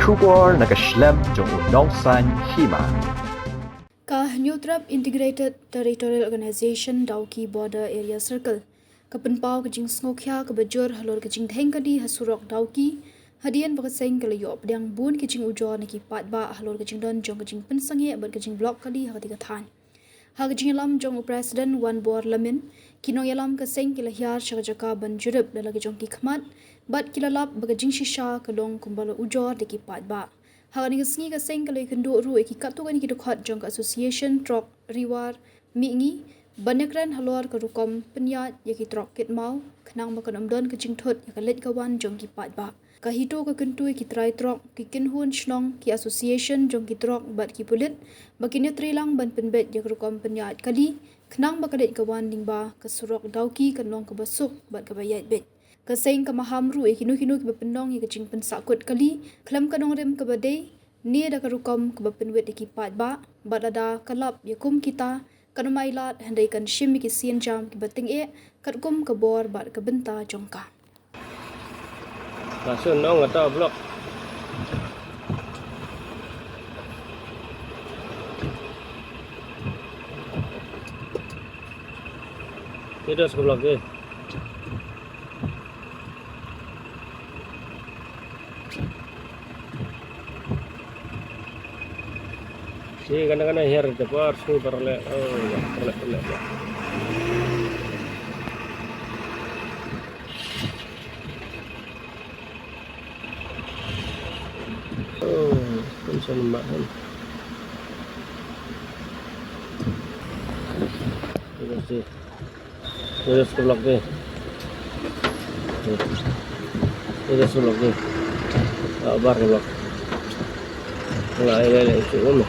Shubor nakaslem jong unongsan hima. New Trap Integrated Territorial Organization Dauki Border Area Circle Kapenpau kajing Snokya kabajur halor kajing Thengkadi hasurok Dauki hadian bakaseng kalayop yang bun kajing ujor naki patba halor kajing don jong kajing pensange ber kajing blok kali hati kathan ha kajing lam jong President Wan Bor Lamin kino yalam kaseng kilahyar syakajaka banjurub dalam kajong kikmat bat kilalap bakajing shisha kalong kumbalo ujor deki patba Hagani ngi ka seng kalai kendo ru eki katukan ki dokhat jong association trok riwar mingi banyakran halor ka rukom penyat yaki trok kit mau khnang makan don ka jingthot ya kalet kawan jong ki patba ka hito ka kentu ki trai trok ki kinhun shnong ki association jong ki trok bat ki pulit bakine trilang ban penbet ya rukom penyat kali khnang bakalet kawan dingba ka surok dauki kanong ka basuk bat ka bayat bet Kaseng kamaham ru kinu-kinu ke bependong yang kecing pensakut kali kelam kanong rem ke badai ni ada kerukom ke bepenwet iki patba badada kalap yakum kita kanumailat handaikan shim ki sien jam ke bating katkum ke bor bad ke benta jongka Langsung nong atau blok. Tidak seblok ke. Si kadang-kadang hair dapat super le, perle. Oh, bisa lembak kan? Ini seblok deh. Ini seblok deh. Kabar seblok. Nggak itu kan?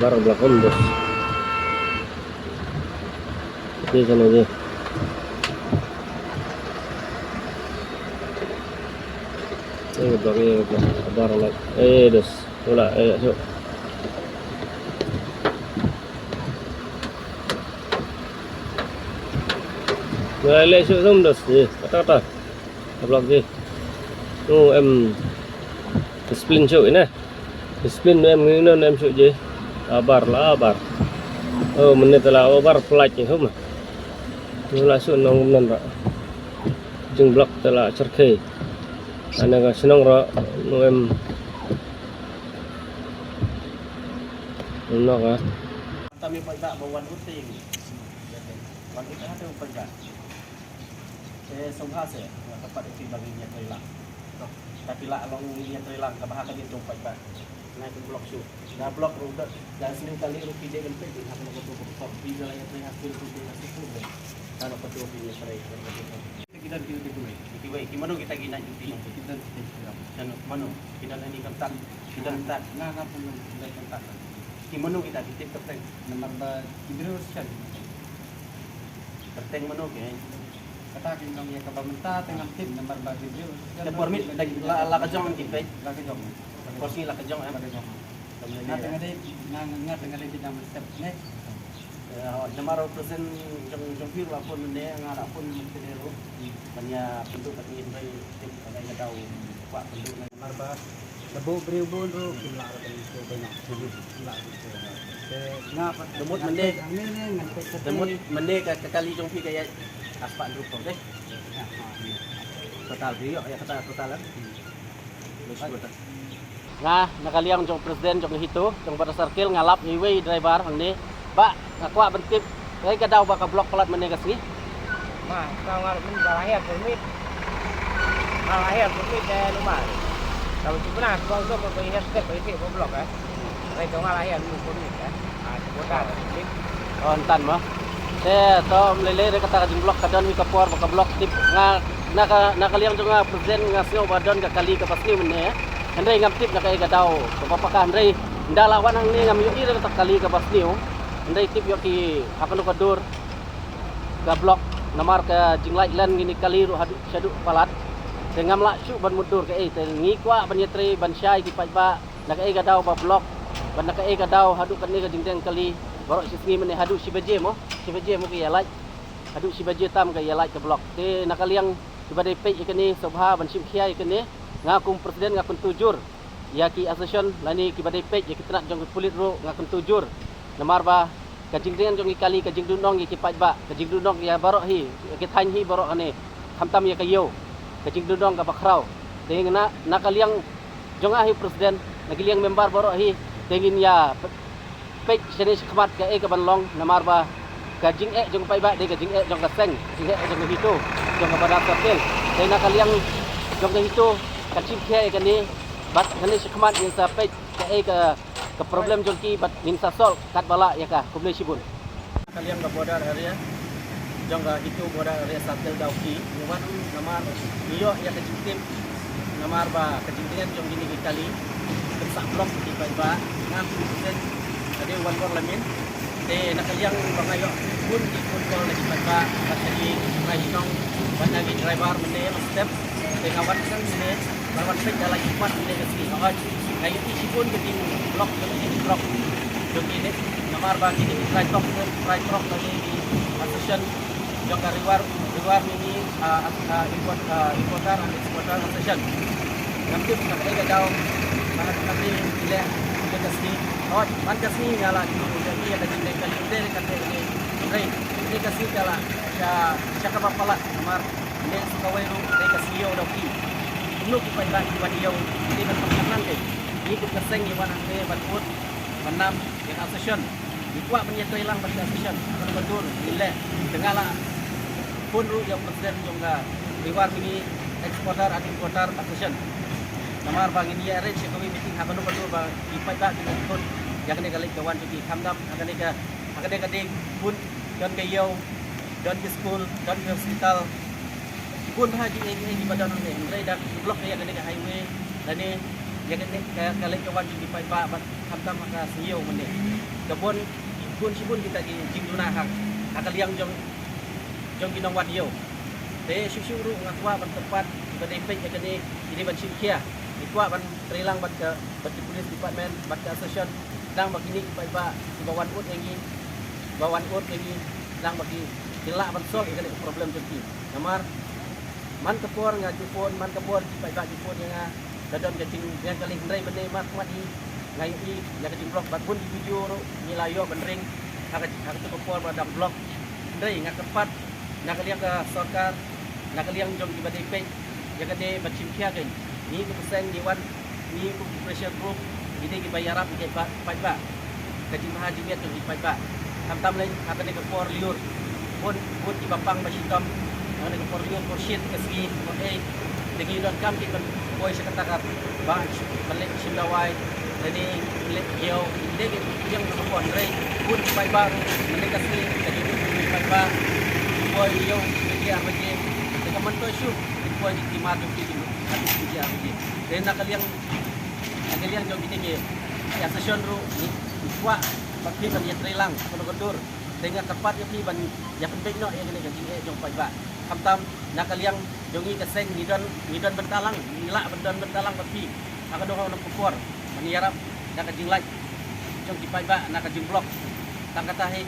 Bar belakang bos. Ini sana aja. Ini belakang bar lagi. Dos. Ulah, yuk. Nggak lesuk sem dos. Kata. Belakang sih. Oh em. Discipline cuk ini. Discipline em ngino em cuk je. Abar. Oh menit lah abar flight ni hum. Mula sun nong nan ra. Jeng blok telah cerke. Ana ka senong ra em. Nok ah. Kami pagda bawan uting. Wan kita ada pagda. Saya sungha saya tempat itu bagi niat Thailand. Tapi lah long niat Thailand ka bahaka din tong pagda. Naik ke blok shoot. Nah blok udah dan sering kali rupi dia kan pergi nak nak betul betul bisa lah yang tengah hasil rupi hasil tu deh. Kalau betul punya serai kita itu gimana kita gina juti kita dan mana kita ini kontak kita kontak nah perlu kita kontak gimana kita titip kerteng nomor video sekali kerteng mana ke kata kita yang kapal mentah tengah tip nomor video dan permit la kejong kita la kejong porsi la kejong la kejong ngat dengan kita step next Namaro present jong fir la pun ne ngara pun menero banyak bentuk katin bai tim kadai kadau pak bentuk marba lebu briu ru kimla itu banyak kimla itu ngapa demut mende ka kali jong fir kayak aspak rupo deh total briu ya kata totalan Nah, nakaliang jong presiden jong hito, jong pada circle ngalap highway driver ini, Pak, ngakwa bentip, kaya kadaw baka blok pelat menegas ni. Mah, kau ngarep ni balahir permit lumayan. Kalau tu pernah, kau tu kau ingat step kau itu blok Kaya kau ngalahir dulu permit sebutan. Oh, entan mah. Saya to melele kata jong blok kadon wi kapor baka blok tip nakaliang jong presiden ngasio badon ka kali ka pasni mene. Andai ngam tip nak kaya kadaw, kapapaka andai ndalawan ang ni ngam yu ira kali ka pasni Andai tip yo ki akan kadur ka blok namar ka jinglait lan gini kali ru hadu syadu palat dengan la syu ban mudur ka ngi kwa ban yetri ban syai ki pajba nak kadaw ba blok ban nak kadaw hadu kan ni ka jingteng kali borok sisni mene hadu si beje mo ki yalai hadu si beje tam ka yalai ka blok te nakaliang kibadai pej ikani sobha banshim khia ikani ngakum presiden ngakun tujur ya ki association lani kibadai pej ya kitnak jong pulit ro ngakun tujur namar ba kajing dengan jong kali kajing dunong ya kipat ba kajing dunong ya barok hi ki than hi barok ane khamtam ya kayo kajing dunong ka bakrau dengan nakaliang jong ahi presiden nagiliang member barok hi dengan ya pej jenis khmat ka ka banlong namar ba kajing jong pai ba de kajing jong kaseng kajing jong hito jong barat hotel de nakaliang jong hito kacim khia ikani bat kani khmat ni sa pej ka problem jong ki bat min sa sol kat bala ya ka kumle sibun kalian ke border area jong ga itu border area satel dauki numan namar iyo ya kecim namar ba kecimtian jong gini kali sak blok di ba ngam presiden ada wan parlimen de nakaliang bangayo pun di pun kol lagi ba kasi mai nong banagi driver mene step de kawan sang mene lawan pej lagi pat mene kasi awaj ay isipun keting blok jong ini namar ba kini try talk lagi di association jong riwar ini importer and exporter association nanti kita daw mana kami pilih kasih man kasih nyala jadi ada jendela kalender kata ini kasih kala siya kapapala namar ini sukaway ro de kasih yo daw ki nu kita dan video ini kan pengalaman ke ini kita seng iwan ante batut menam yang association dikuat menyertai lang bagi association kalau betul nilai tengahlah pun ru yang presiden juga riwar ini eksporter dan importer association namar bang ini arrange kami meeting hakan betul bang ipai ba dengan pun yang kena kali kawan jadi kamdam akan ding pun dan kayo dan ke school dan ke hospital pun haji ini di badan ni mulai dak blok yang kena highway dan ni yang kena kali kawan jadi ipai ba kamdam maka CEO mene kebun pun sibun kita di jingduna hak akan yang jong ginong wadio de syusyuru ngatwa bertempat badai pej yang kena ini ban simkia ikwa ban trilang bat ke police department bat ke association dang begini iba bawan ut yang dang bagi dilak ban sol ikane problem jeki namar man kepor ngajupon man kepor iba jupon yang dadon keting yang kali hendrai bende mat mati ngai i yang keting blok bat pun dijujur nilayo benring hak kepor badam blok hendrai ngak tepat nak kalian ke sorkar nak kalian jom di badai pej yang kade bacim kia kan ni ku persen diwan ni ku pressure group ini kita bayar ke pajak gaji haji ni tu di pajak tam lain akan ke por liur pun di bapang basitam akan ke por liur por shit SG por A dengan kam kita boy sekatakan ba balik sindawai jadi balik yo ini yang ke por rei pun pajak mereka sini jadi pajak boy yo dia bagi dengan mentoy syu boy di madu kita dia dan nakaliang jom gini ya session ru kuat bagi ban ya trilang kalau gondor dengan tepat ya ban ya penting no yang gini jom pajak kamtam nakaliang jongi keseng ngidon bentalang nilak bentalang tapi akan doang nak kupor meniarap nak jing like jom di pajak nak jing blok tang kata he